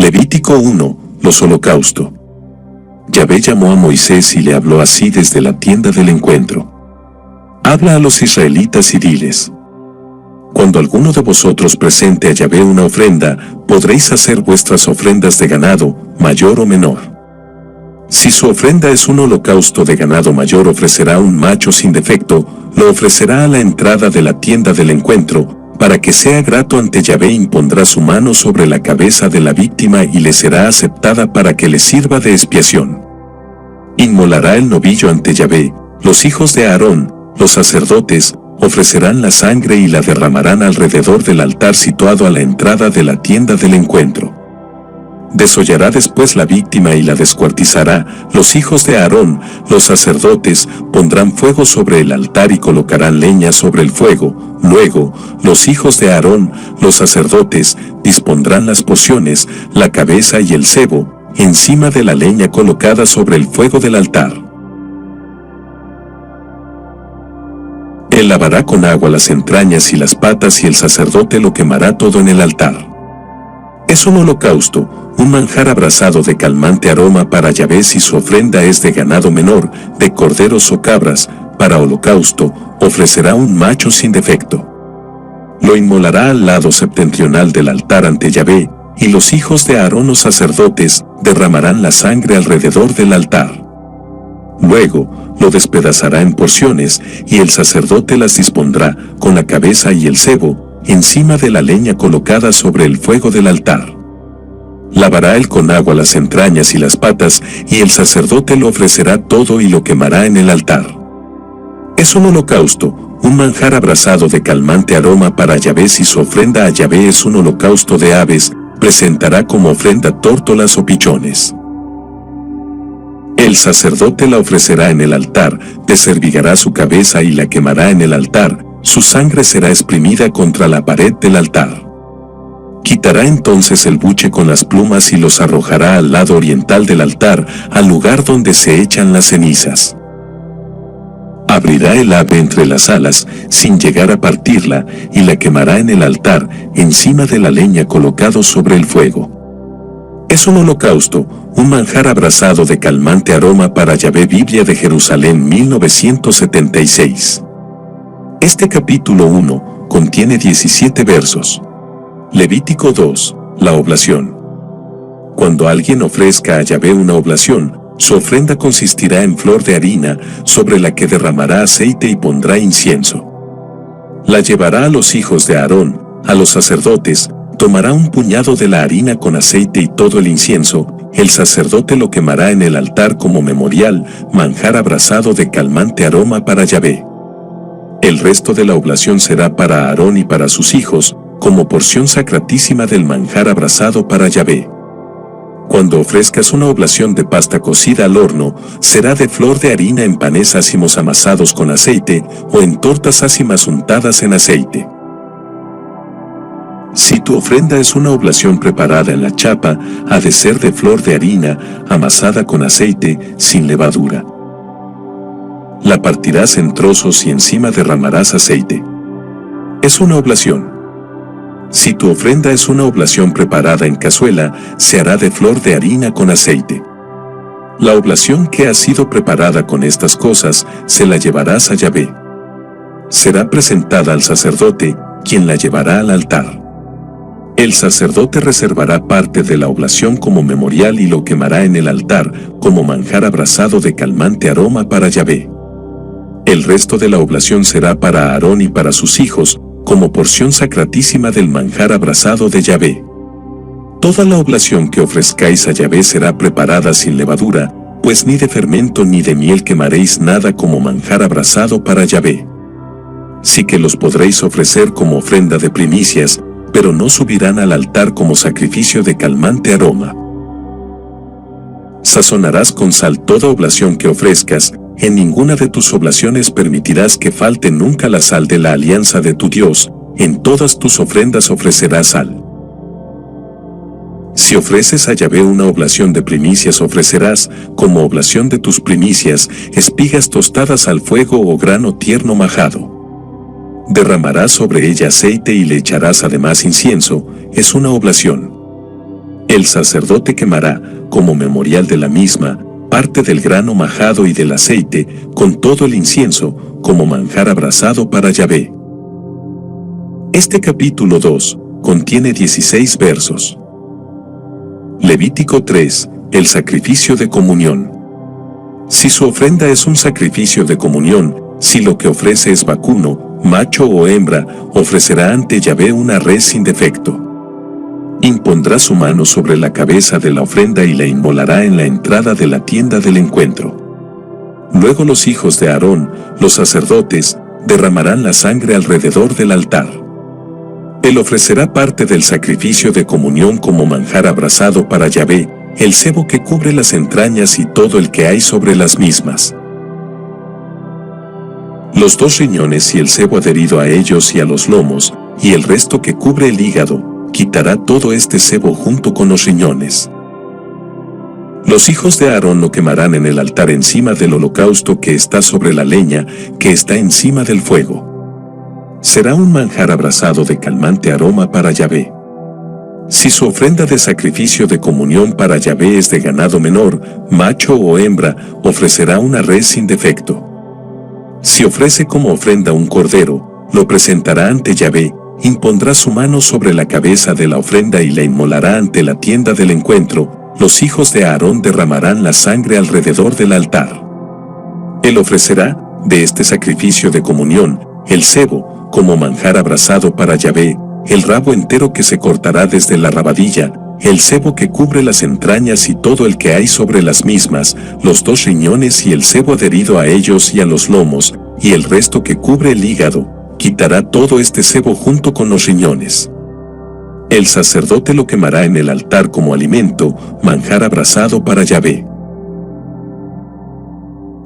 Levítico 1, los holocaustos. Yahvé llamó a Moisés y le habló así desde la tienda del encuentro. Habla a los israelitas y diles: cuando alguno de vosotros presente a Yahvé una ofrenda, podréis hacer vuestras ofrendas de ganado, mayor o menor. Si su ofrenda es un holocausto de ganado mayor, ofrecerá un macho sin defecto, lo ofrecerá a la entrada de la tienda del encuentro, para que sea grato ante Yahvé. Impondrá su mano sobre la cabeza de la víctima y le será aceptada para que le sirva de expiación. Inmolará el novillo ante Yahvé. Los hijos de Aarón, los sacerdotes, ofrecerán la sangre y la derramarán alrededor del altar situado a la entrada de la tienda del encuentro. Desollará después la víctima y la descuartizará. Los hijos de Aarón, los sacerdotes, pondrán fuego sobre el altar y colocarán leña sobre el fuego. Luego, los hijos de Aarón, los sacerdotes, dispondrán las porciones, la cabeza y el cebo, encima de la leña colocada sobre el fuego del altar. Él lavará con agua las entrañas y las patas y el sacerdote lo quemará todo en el altar. Es un holocausto, un manjar abrasado de calmante aroma para Yahvé. Si su ofrenda es de ganado menor, de corderos o cabras, para holocausto, ofrecerá un macho sin defecto. Lo inmolará al lado septentrional del altar ante Yahvé, y los hijos de Aarón, los sacerdotes, derramarán la sangre alrededor del altar. Luego, lo despedazará en porciones, y el sacerdote las dispondrá, con la cabeza y el cebo, encima de la leña colocada sobre el fuego del altar. Lavará él con agua las entrañas y las patas, y el sacerdote lo ofrecerá todo y lo quemará en el altar. Es un holocausto, un manjar abrasado de calmante aroma para Yahvé. Si su ofrenda a Yahvé es un holocausto de aves, presentará como ofrenda tórtolas o pichones. El sacerdote la ofrecerá en el altar, descervigará su cabeza y la quemará en el altar. Su sangre será exprimida contra la pared del altar. Quitará entonces el buche con las plumas y los arrojará al lado oriental del altar, al lugar donde se echan las cenizas. Abrirá el ave entre las alas, sin llegar a partirla, y la quemará en el altar, encima de la leña colocado sobre el fuego. Es un holocausto, un manjar abrasado de calmante aroma para Yahvé. Biblia de Jerusalén, 1976. Este capítulo 1 contiene 17 versos. Levítico 2, la oblación. Cuando alguien ofrezca a Yahvé una oblación, su ofrenda consistirá en flor de harina, sobre la que derramará aceite y pondrá incienso. La llevará a los hijos de Aarón, a los sacerdotes, tomará un puñado de la harina con aceite y todo el incienso. El sacerdote lo quemará en el altar como memorial, manjar abrasado de calmante aroma para Yahvé. El resto de la oblación será para Aarón y para sus hijos, como porción sacratísima del manjar abrasado para Yahvé. Cuando ofrezcas una oblación de pasta cocida al horno, será de flor de harina en panes ácimos amasados con aceite, o en tortas ácimas untadas en aceite. Si tu ofrenda es una oblación preparada en la chapa, ha de ser de flor de harina, amasada con aceite, sin levadura. La partirás en trozos y encima derramarás aceite. Es una oblación. Si tu ofrenda es una oblación preparada en cazuela, se hará de flor de harina con aceite. La oblación que ha sido preparada con estas cosas, se la llevarás a Yahvé. Será presentada al sacerdote, quien la llevará al altar. El sacerdote reservará parte de la oblación como memorial y lo quemará en el altar, como manjar abrasado de calmante aroma para Yahvé. El resto de la oblación será para Aarón y para sus hijos, como porción sacratísima del manjar abrasado de Yahvé. Toda la oblación que ofrezcáis a Yahvé será preparada sin levadura, pues ni de fermento ni de miel quemaréis nada como manjar abrasado para Yahvé. Sí que los podréis ofrecer como ofrenda de primicias, pero no subirán al altar como sacrificio de calmante aroma. Sazonarás con sal toda oblación que ofrezcas. En ninguna de tus oblaciones permitirás que falte nunca la sal de la alianza de tu Dios. En todas tus ofrendas ofrecerás sal. Si ofreces a Yahvé una oblación de primicias, ofrecerás, como oblación de tus primicias, espigas tostadas al fuego o grano tierno majado. Derramarás sobre ella aceite y le echarás además incienso. Es una oblación. El sacerdote quemará, como memorial de la misma, parte del grano majado y del aceite, con todo el incienso, como manjar abrasado para Yahvé. Este capítulo 2 contiene 16 versos. Levítico 3, el sacrificio de comunión. Si su ofrenda es un sacrificio de comunión, si lo que ofrece es vacuno, macho o hembra, ofrecerá ante Yahvé una res sin defecto. Impondrá su mano sobre la cabeza de la ofrenda y la inmolará en la entrada de la tienda del encuentro. Luego los hijos de Aarón, los sacerdotes, derramarán la sangre alrededor del altar. Él ofrecerá parte del sacrificio de comunión como manjar abrasado para Yahvé, el sebo que cubre las entrañas y todo el que hay sobre las mismas. Los 2 riñones y el sebo adherido a ellos y a los lomos, y el resto que cubre el hígado, quitará todo este sebo junto con los riñones. Los hijos de Aarón lo quemarán en el altar encima del holocausto que está sobre la leña, que está encima del fuego. Será un manjar abrasado de calmante aroma para Yahvé. Si su ofrenda de sacrificio de comunión para Yahvé es de ganado menor, macho o hembra, ofrecerá una res sin defecto. Si ofrece como ofrenda un cordero, lo presentará ante Yahvé, impondrá su mano sobre la cabeza de la ofrenda y la inmolará ante la tienda del encuentro. Los hijos de Aarón derramarán la sangre alrededor del altar. Él ofrecerá, de este sacrificio de comunión, el sebo, como manjar abrasado para Yahvé, el rabo entero que se cortará desde la rabadilla, el sebo que cubre las entrañas y todo el que hay sobre las mismas, los 2 riñones y el sebo adherido a ellos y a los lomos, y el resto que cubre el hígado, quitará todo este sebo junto con los riñones. El sacerdote lo quemará en el altar como alimento, manjar abrasado para Yahvé.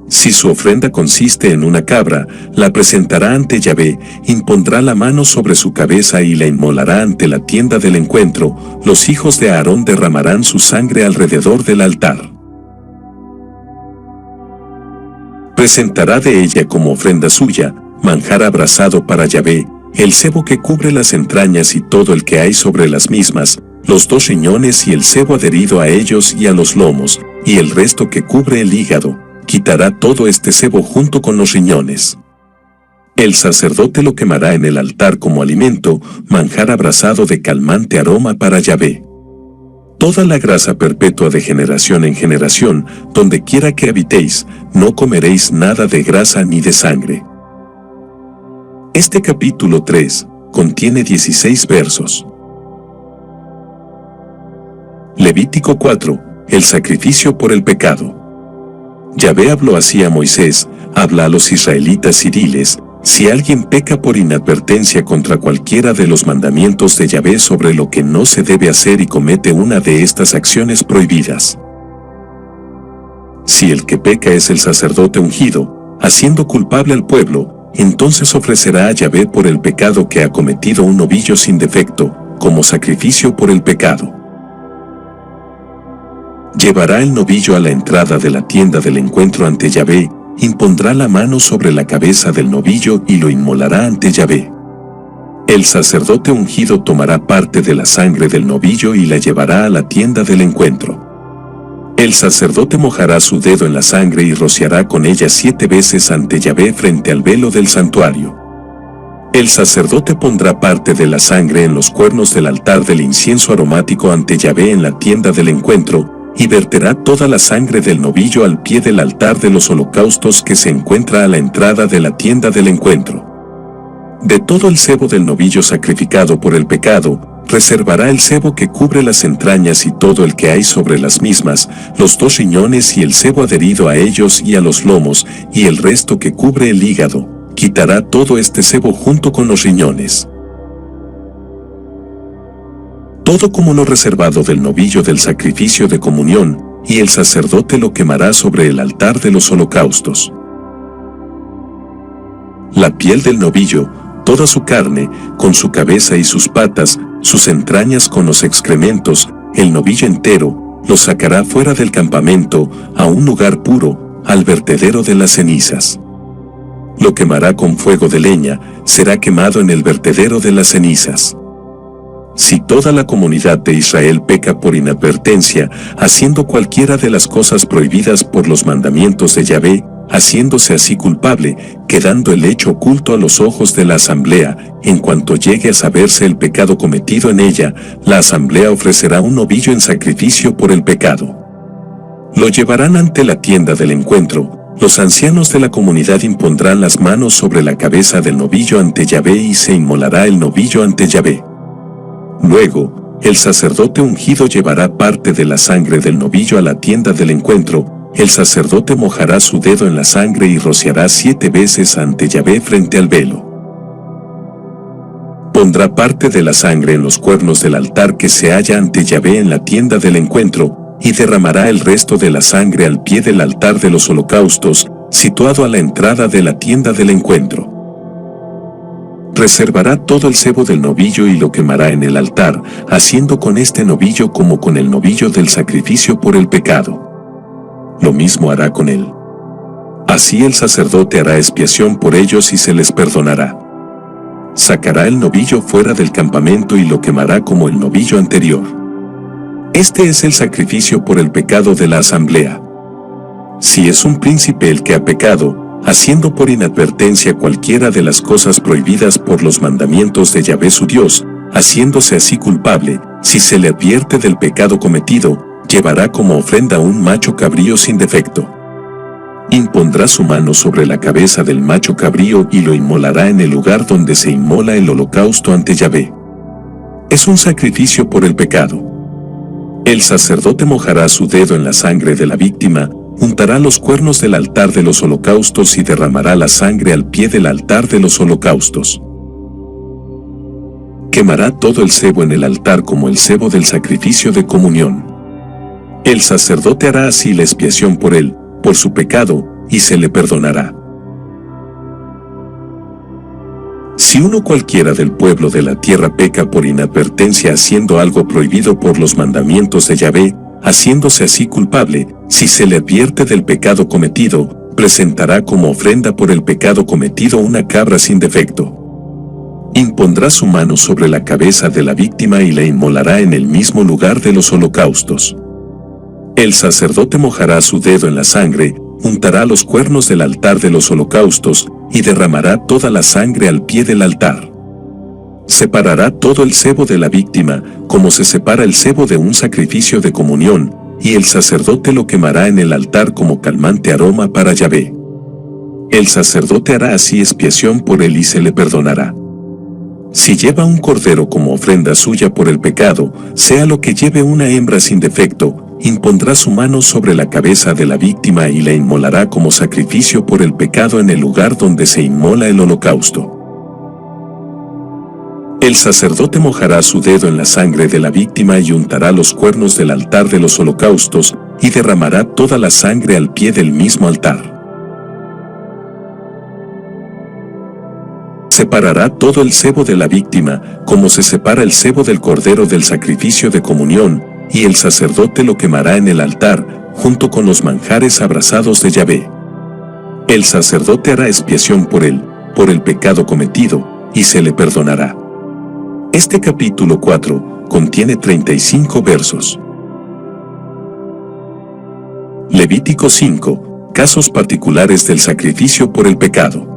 Si su ofrenda consiste en una cabra, la presentará ante Yahvé, impondrá la mano sobre su cabeza y la inmolará ante la tienda del encuentro. Los hijos de Aarón derramarán su sangre alrededor del altar. Presentará de ella como ofrenda suya, manjar abrasado para Yahvé, el sebo que cubre las entrañas y todo el que hay sobre las mismas, los 2 riñones y el sebo adherido a ellos y a los lomos, y el resto que cubre el hígado, quitará todo este sebo junto con los riñones. El sacerdote lo quemará en el altar como alimento, manjar abrasado de calmante aroma para Yahvé. Toda la grasa perpetua de generación en generación, donde quiera que habitéis, no comeréis nada de grasa ni de sangre. Este capítulo 3 contiene 16 versos. Levítico 4, el sacrificio por el pecado. Yahvé habló así a Moisés: habla a los israelitas y diles: si alguien peca por inadvertencia contra cualquiera de los mandamientos de Yahvé sobre lo que no se debe hacer y comete una de estas acciones prohibidas. Si el que peca es el sacerdote ungido, haciendo culpable al pueblo, entonces ofrecerá a Yahvé por el pecado que ha cometido un novillo sin defecto, como sacrificio por el pecado. Llevará el novillo a la entrada de la tienda del encuentro ante Yahvé, impondrá la mano sobre la cabeza del novillo y lo inmolará ante Yahvé. El sacerdote ungido tomará parte de la sangre del novillo y la llevará a la tienda del encuentro. El sacerdote mojará su dedo en la sangre y rociará con ella 7 veces ante Yahvé frente al velo del santuario. El sacerdote pondrá parte de la sangre en los cuernos del altar del incienso aromático ante Yahvé en la tienda del encuentro, y verterá toda la sangre del novillo al pie del altar de los holocaustos que se encuentra a la entrada de la tienda del encuentro. De todo el sebo del novillo sacrificado por el pecado, reservará el sebo que cubre las entrañas y todo el que hay sobre las mismas, los 2 riñones y el sebo adherido a ellos y a los lomos, y el resto que cubre el hígado, quitará todo este sebo junto con los riñones. Todo como lo reservado del novillo del sacrificio de comunión, y el sacerdote lo quemará sobre el altar de los holocaustos. La piel del novillo, toda su carne, con su cabeza y sus patas, sus entrañas con los excrementos, el novillo entero, lo sacará fuera del campamento, a un lugar puro, al vertedero de las cenizas. Lo quemará con fuego de leña, será quemado en el vertedero de las cenizas. Si toda la comunidad de Israel peca por inadvertencia, haciendo cualquiera de las cosas prohibidas por los mandamientos de Yahvé, haciéndose así culpable, quedando el hecho oculto a los ojos de la asamblea, en cuanto llegue a saberse el pecado cometido en ella, la asamblea ofrecerá un novillo en sacrificio por el pecado. Lo llevarán ante la tienda del encuentro. Los ancianos de la comunidad impondrán las manos sobre la cabeza del novillo ante Yahvé y se inmolará el novillo ante Yahvé. Luego, el sacerdote ungido llevará parte de la sangre del novillo a la tienda del encuentro. El sacerdote mojará su dedo en la sangre y rociará 7 veces ante Yahvé frente al velo. Pondrá parte de la sangre en los cuernos del altar que se halla ante Yahvé en la tienda del encuentro, y derramará el resto de la sangre al pie del altar de los holocaustos, situado a la entrada de la tienda del encuentro. Reservará todo el sebo del novillo y lo quemará en el altar, haciendo con este novillo como con el novillo del sacrificio por el pecado. Lo mismo hará con él. Así el sacerdote hará expiación por ellos y se les perdonará. Sacará el novillo fuera del campamento y lo quemará como el novillo anterior. Este es el sacrificio por el pecado de la asamblea. Si es un príncipe el que ha pecado, haciendo por inadvertencia cualquiera de las cosas prohibidas por los mandamientos de Yahvé su Dios, haciéndose así culpable, si se le advierte del pecado cometido, llevará como ofrenda un macho cabrío sin defecto. Impondrá su mano sobre la cabeza del macho cabrío y lo inmolará en el lugar donde se inmola el holocausto ante Yahvé. Es un sacrificio por el pecado. El sacerdote mojará su dedo en la sangre de la víctima, untará los cuernos del altar de los holocaustos y derramará la sangre al pie del altar de los holocaustos. Quemará todo el sebo en el altar como el sebo del sacrificio de comunión. El sacerdote hará así la expiación por él, por su pecado, y se le perdonará. Si uno cualquiera del pueblo de la tierra peca por inadvertencia haciendo algo prohibido por los mandamientos de Yahvé, haciéndose así culpable, si se le advierte del pecado cometido, presentará como ofrenda por el pecado cometido una cabra sin defecto. Impondrá su mano sobre la cabeza de la víctima y la inmolará en el mismo lugar de los holocaustos. El sacerdote mojará su dedo en la sangre, untará los cuernos del altar de los holocaustos, y derramará toda la sangre al pie del altar. Separará todo el sebo de la víctima, como se separa el sebo de un sacrificio de comunión, y el sacerdote lo quemará en el altar como calmante aroma para Yahvé. El sacerdote hará así expiación por él y se le perdonará. Si lleva un cordero como ofrenda suya por el pecado, sea lo que lleve una hembra sin defecto, impondrá su mano sobre la cabeza de la víctima y la inmolará como sacrificio por el pecado en el lugar donde se inmola el holocausto. El sacerdote mojará su dedo en la sangre de la víctima y untará los cuernos del altar de los holocaustos, y derramará toda la sangre al pie del mismo altar. Separará todo el sebo de la víctima, como se separa el sebo del cordero del sacrificio de comunión, y el sacerdote lo quemará en el altar, junto con los manjares abrasados de Yahvé. El sacerdote hará expiación por él, por el pecado cometido, y se le perdonará. Este capítulo 4 contiene 35 versos. Levítico 5. Casos particulares del sacrificio por el pecado.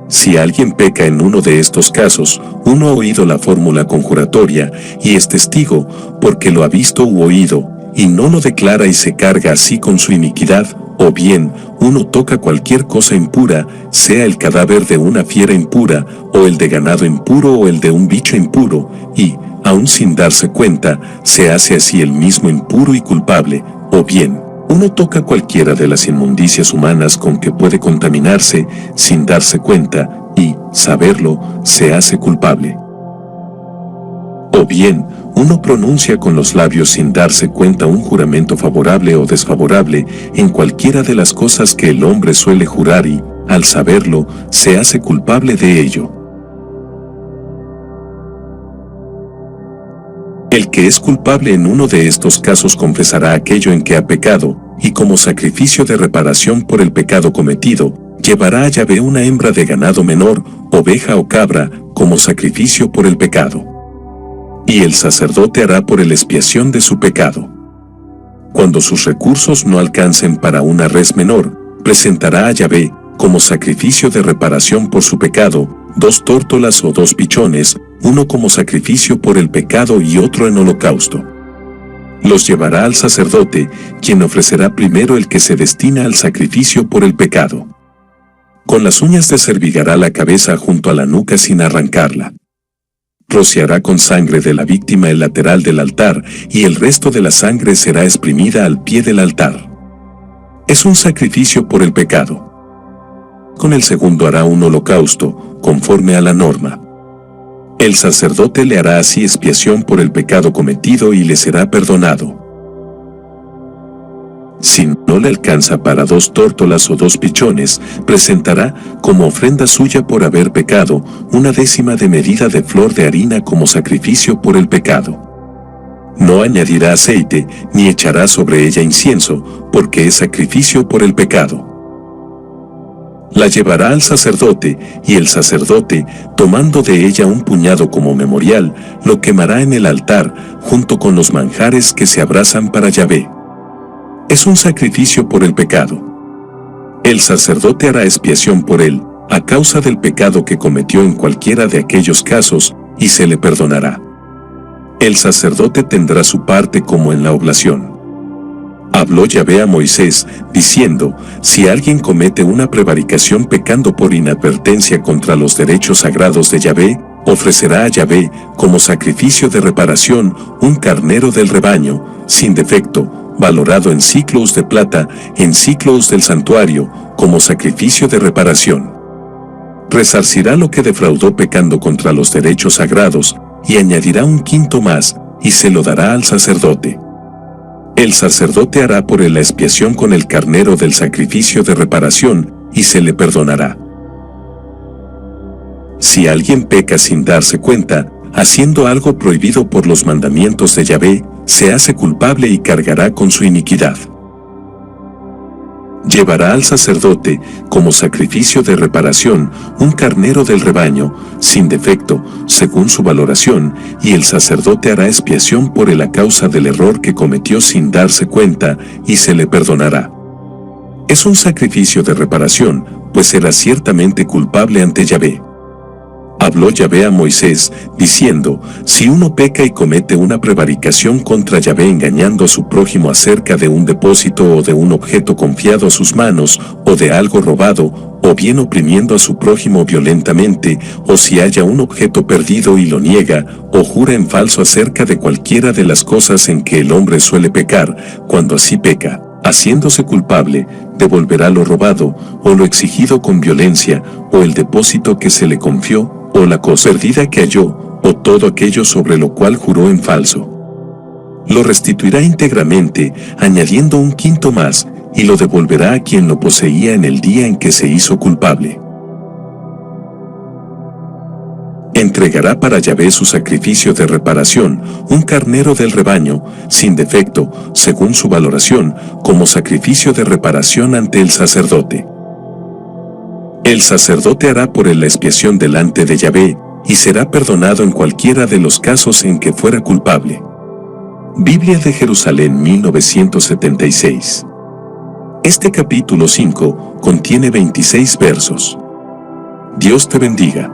Si alguien peca en uno de estos casos, uno ha oído la fórmula conjuratoria y es testigo, porque lo ha visto u oído, y no lo declara y se carga así con su iniquidad, o bien, uno toca cualquier cosa impura, sea el cadáver de una fiera impura, o el de ganado impuro o el de un bicho impuro, y, aun sin darse cuenta, se hace así el mismo impuro y culpable, o bien, uno toca cualquiera de las inmundicias humanas con que puede contaminarse, sin darse cuenta, y, saberlo, se hace culpable. O bien, uno pronuncia con los labios sin darse cuenta un juramento favorable o desfavorable en cualquiera de las cosas que el hombre suele jurar y, al saberlo, se hace culpable de ello. El que es culpable en uno de estos casos confesará aquello en que ha pecado, y como sacrificio de reparación por el pecado cometido, llevará a Yahvé una hembra de ganado menor, oveja o cabra, como sacrificio por el pecado. y el sacerdote hará por él expiación de su pecado. Cuando sus recursos no alcancen para una res menor, presentará a Yahvé, como sacrificio de reparación por su pecado, 2 tórtolas o 2 pichones, uno como sacrificio por el pecado y otro en holocausto. Los llevará al sacerdote, quien ofrecerá primero el que se destina al sacrificio por el pecado. Con las uñas descervigará la cabeza junto a la nuca sin arrancarla. Rociará con sangre de la víctima el lateral del altar, y el resto de la sangre será exprimida al pie del altar. Es un sacrificio por el pecado. Con el segundo hará un holocausto, conforme a la norma. El sacerdote le hará así expiación por el pecado cometido y le será perdonado. Si no le alcanza para 2 tórtolas o 2 pichones, presentará, como ofrenda suya por haber pecado, 1/10 de medida de flor de harina como sacrificio por el pecado. No añadirá aceite, ni echará sobre ella incienso, porque es sacrificio por el pecado. La llevará al sacerdote, y el sacerdote, tomando de ella un puñado como memorial, lo quemará en el altar, junto con los manjares que se abrasan para Yahvé. Es un sacrificio por el pecado. El sacerdote hará expiación por él, a causa del pecado que cometió en cualquiera de aquellos casos, y se le perdonará. El sacerdote tendrá su parte como en la oblación. Habló Yahvé a Moisés, diciendo, si alguien comete una prevaricación pecando por inadvertencia contra los derechos sagrados de Yahvé, ofrecerá a Yahvé, como sacrificio de reparación, un carnero del rebaño, sin defecto, valorado en siclos de plata, en siclos del santuario, como sacrificio de reparación. Resarcirá lo que defraudó pecando contra los derechos sagrados, y añadirá un quinto más, y se lo dará al sacerdote. El sacerdote hará por él la expiación con el carnero del sacrificio de reparación, y se le perdonará. Si alguien peca sin darse cuenta, haciendo algo prohibido por los mandamientos de Yahvé, se hace culpable y cargará con su iniquidad. Llevará al sacerdote, como sacrificio de reparación, un carnero del rebaño, sin defecto, según su valoración, y el sacerdote hará expiación por él a causa del error que cometió sin darse cuenta, y se le perdonará. Es un sacrificio de reparación, pues era ciertamente culpable ante Yahvé. Habló Yahvé a Moisés, diciendo, si uno peca y comete una prevaricación contra Yahvé engañando a su prójimo acerca de un depósito o de un objeto confiado a sus manos, o de algo robado, o bien oprimiendo a su prójimo violentamente, o si haya un objeto perdido y lo niega, o jura en falso acerca de cualquiera de las cosas en que el hombre suele pecar, cuando así peca, haciéndose culpable, devolverá lo robado, o lo exigido con violencia, o el depósito que se le confió, o la cosa perdida que halló, o todo aquello sobre lo cual juró en falso. Lo restituirá íntegramente, añadiendo un quinto más, y lo devolverá a quien lo poseía en el día en que se hizo culpable. Entregará para Yahvé su sacrificio de reparación, un carnero del rebaño, sin defecto, según su valoración, como sacrificio de reparación ante el sacerdote. El sacerdote hará por él la expiación delante de Yahvé, y será perdonado en cualquiera de los casos en que fuera culpable. Biblia de Jerusalén 1976. Este capítulo 5 contiene 26 versos. Dios te bendiga.